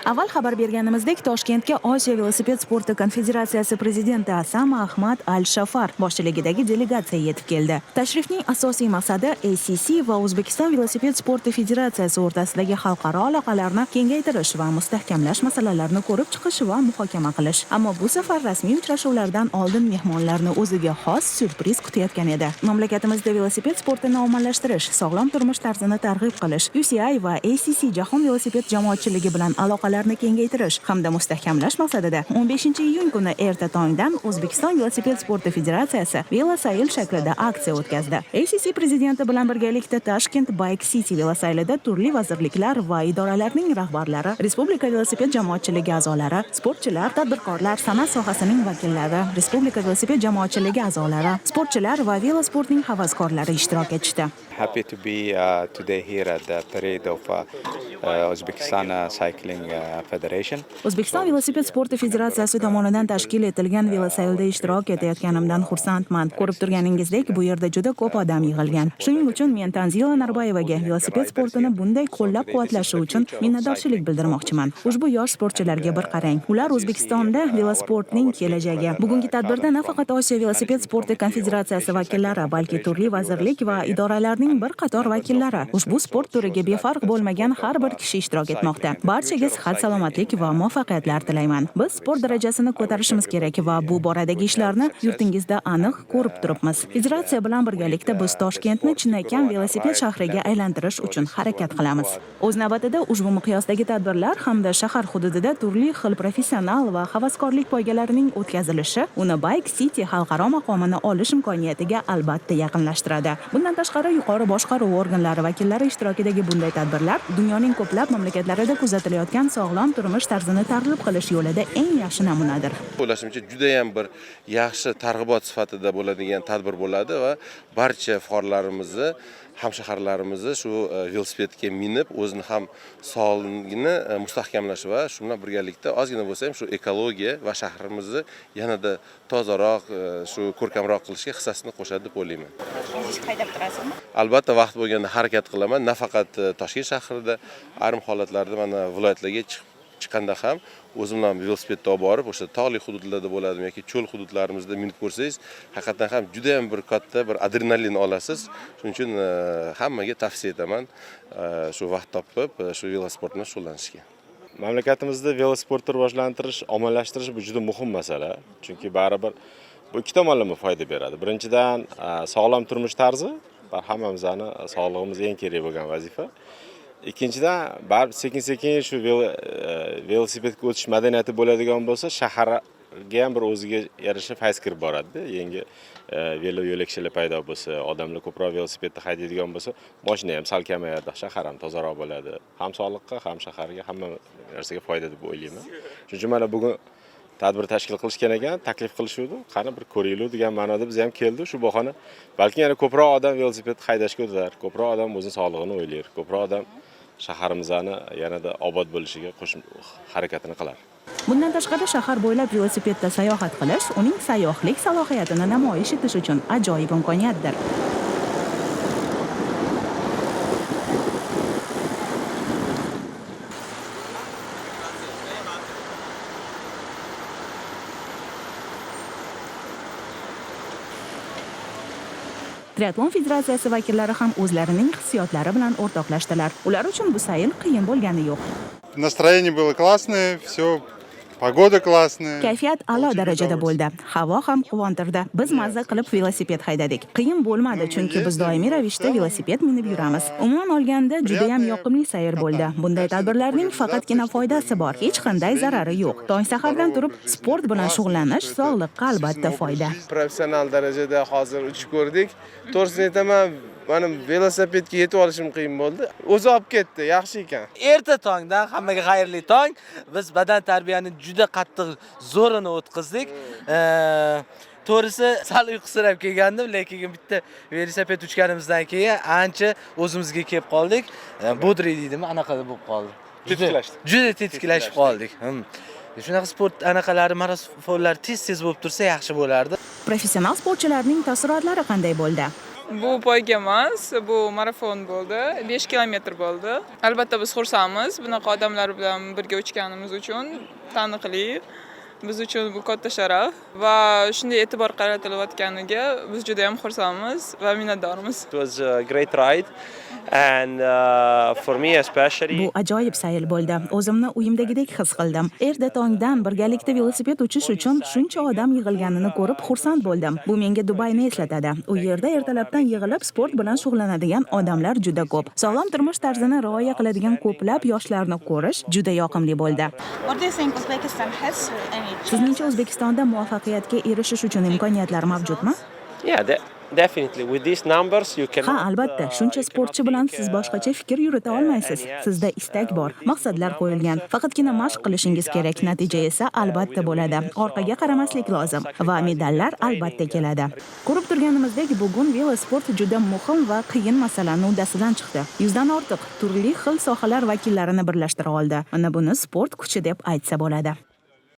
Avval xabar berganimizdek, Toshkentga Osiyo velosiped sporti konfederatsiyasi prezidenti Asama Ahmad Al-Shafar boshchiligidagi delegatsiya yetib keldi. Tashrifning asosiy maqsadi ACC va O'zbekiston velosiped sporti federatsiyasi o'rtasidagi xalqaro aloqalarni kengaytirish va mustahkamlash masalalarini ko'rib chiqish va muhokama qilish. Ammo bu safar rasmiy uchrashuvlardan oldin mehmonlarni o'ziga xos syurpriz kutayotgan edi. Mamlakatimizda velosiped sportini ommalashtirish, sog'lom turmush tarzini targ'ib qilish, UCI va ACC jahon velosiped jamoatchiligi bilan aloqalarni kengaytirish hamda mustahkamlash maqsadida 15-iyun kuni erta tongdan O'zbekiston velosiped sporti federatsiyasi velosayl shaklida aksiya o'tkazdi. ACC prezidenti bilan birgalikda Tashkent Bike City velosaylida turli vazirliklar va idoralarning rahbarlari, respublika velosiped jamoatchiligi a'zolari, sportchilar, tadbirkorlar, san'at sohasining vakillari, respublika velosiped jamoatchiligi a'zolari, sportchilar va velosportning havaskorlari ishtirok etishdi. Happy to be today here at the parade of Uzbekistan Cycling Federation. O'zbekiston velosiped sporti federatsiyasi tomonidan tashkil etilgan velosaylda ishtirok etayotganimdan xursandman. Ko'rib turganingizdek, bu yerda juda ko'p odam yig'ilgan. Shuning uchun men Tanzila Narbayevaga velosiped sportini bunday qo'llab-quvvatlashi uchun minnatdorchilik bildirmoqchiman. Ushbu yosh sportchilarga bir qarang. Ular O'zbekistonda velosportning kelajagi. Bugungi tadbirda nafaqat Osiyo velosiped sporti konfederatsiyasi vakillari, balki turli vazirlik va idoralarning bir qator vakillari, ushbu sport turiga befarq bo'lmagan har bir kishi ishtirok etmoqda. Barchaga sihat, salomatlik va muvaffaqiyatlar tilayman. Biz sport darajasini ko'tarishimiz kerak va bu boradagi ishlarni yurtingizda aniq ko'rib turibmiz. Federatsiya bilan birgalikda biz Toshkentni chinakam velosiped shahriga aylantirish uchun harakat qilamiz. O'z navbatida ushbu miqyosdagi tadbirlar hamda shahar hududida turli xil professional va havaskorlik poygalarining o'tkazilishi uni Bike City xalqaro maqomini olish imkoniyatiga albatta yaqinlashtiradi. Bundan tashqari yuqori boshqaruv organlari vakillari ishtirokidagi bunday tadbirlar dunyoning ko'plab mamlakatlarida kuzatilayotgan sog'lom turmush tarzini targ'ib qilish yo'lida eng yaxshi namunadir. O'ylashimcha juda ham bir yaxshi targ'ibot sifatida bo'ladigan tadbir bo'ladi va barcha fuqarolarimizni, hamshaharlarimizni shu velosipedga minib, o'zini ham sog'lig'ini mustahkamlash va shu bilan birgalikda ozgina bo'lsa ham shu ekologiya va shahrimizni yanada tozaroq, shu ko'rkamroq qilishga hissasini qo'shadi deb o'ylayman. Haydab turasizmi? Albatta vaqt bo'lganda harakat qilaman. Nafaqat Toshkent shahrida, ayrim holatlarda mana viloyatlarga chiqqanda ham o'zim bilan velosipedda olib borib, o'sha tog'li hududlarda bo'ladimi yoki cho'l hududlarimizda minib ko'rsangiz, haqiqatan ham juda ham bir katta bir adrenalin olasiz. Shuning uchun hammaga tavsiya etaman shu vaqt topib shu velosport bilan shug'ullanishga. Mamlakatimizda velosportni rivojlantirish, ommalashtirish bu juda muhim masala. Chunki baribir bu ikki tomonlama foyda beradi. Birinchidan sog'lom turmush tarzi, hammamizning sog'lig'imiz eng kerak bo'lgan vazifa. Ikkinchidan baribir sekin-sekin shu velosipedga o'tish madaniyati bo'ladigan bo'lsa, shaharga ham bir o'ziga yarasha fayz kirib boradi. Yangi velo yo'lakchalar paydo bo'lsa, odamlar ko'proq velosipedda haydaydigan bo'lsa, mashina ham sal kamayadi, shahar ham tozaroq bo'ladi. Ham sog'liqqa, ham shaharga, hamma narsaga foyda deb o'ylayman. Shuning uchun mana bugun tadbir tashkil qilishgan ekan, taklif qilishuvdi. Qani bir ko'ringlar degan ma'noda biz ham keldik. Shu bahona balki yana ko'proq odam velosiped haydashga o'tar, ko'proq odam o'zining sog'lig'ini o'ylar, ko'proq odam shaharimizni yanada obod bo'lishiga harakatini qilar. Bundan tashqari shahar bo'ylab velosipedda sayohat qilish uning sayyohlik salohiyatini namoyish etish uchun ajoyib imkoniyatdir. Triatlon federatsiyasi vakillari ham o'zlarining hissiyotlari bilan o'rtoqlashdilar. Ular uchun bu sayl qiyin bo'lgani yo'q. Настроение было классное, все, pогода классная. Kayfiyat a'lo darajada bo'ldi. Havo ham quvontirdi. Biz mazza qilib velosiped haydadik. Qiyin bo'lmadi, chunki biz doimiy ravishda velosiped minib yuramiz. Umuman olganda juda ham yoqimli sayr bo'ldi. Bunday tadbirlarning faqatgina foydasi bor, hech qanday zarari yo'q. Tong sahardan turib sport bilan shug'ullanish sog'liqqa albatta foyda. Professional darajada hozir uchib ko'rdik. To'g'risini aytaman, mana velosipedga yetib olishim qiyin bo'ldi. O'zi olib ketdi, yaxshi ekan. Erta tongdan hammaga xayrli tong. Biz badan tarbiyani juda qattiq zo'rini o'tkazdik. To'g'risi sal uyqusirab kelgandim, lekin bitta velosiped uchganimizdan keyin ancha o'zimizga kelib qoldik. Bodri deydimi, anaqa bo'lib qoldi. Juda tetiklashib qoldik. Shunaqa sport anaqalari, marafonlar tez-tez bo'lib tursa yaxshi bo'lardi. Professional sportchilarning taassurotlari qanday bo'ldi? Bu poyga emas, bu marafon bo'ldi. 5 kilometr bo'ldi. Albatta biz xursandmiz. Bunaqa odamlar bilan birga uchganimiz uchun taniqli. Biz uchun bu katta sharaf va shunday e'tibor qaratilayotganiga biz juda ham xursandmiz va minnatdormiz. It was a great ride and for me especially Bu ajoyib sayl bo'ldi. O'zimni uyimdagidek his qildim. Erta tongdan birgalikda velosiped uchish uchun shuncha odam yig'ilganini ko'rib xursand bo'ldim. Bu menga Dubayni eslatadi. U yerda ertalabdan yig'ilib sport bilan shug'ullanadigan odamlar juda ko'p. Sog'lom turmush tarzini rioya qiladigan ko'plab yoshlarni ko'rish juda yoqimli bo'ldi. What do you think Uzbekistan has any? Sizningcha O'zbekistonda muvaffaqiyatga erishish uchun imkoniyatlar mavjudmi? yeah, definitely with these numbers you can Ha, albatta, shuncha sportchi bilan siz boshqacha fikr yurita olmaysiz. Sizda istak bor, maqsadlar qo'yilgan. Faqatgina mashq qilishingiz kerak, natija esa albatta bo'ladi. Orqaga qaramaslik lozim va medallar albatta keladi. Ko'rib turganimizdek, bugun velosport juda muhim va qiyin masalani uddasidan chiqdi. 100 dan ortiq turli xil sohalar vakillarini birlashtira oldi. Mana buni sport kuchi deb aytsa bo'ladi.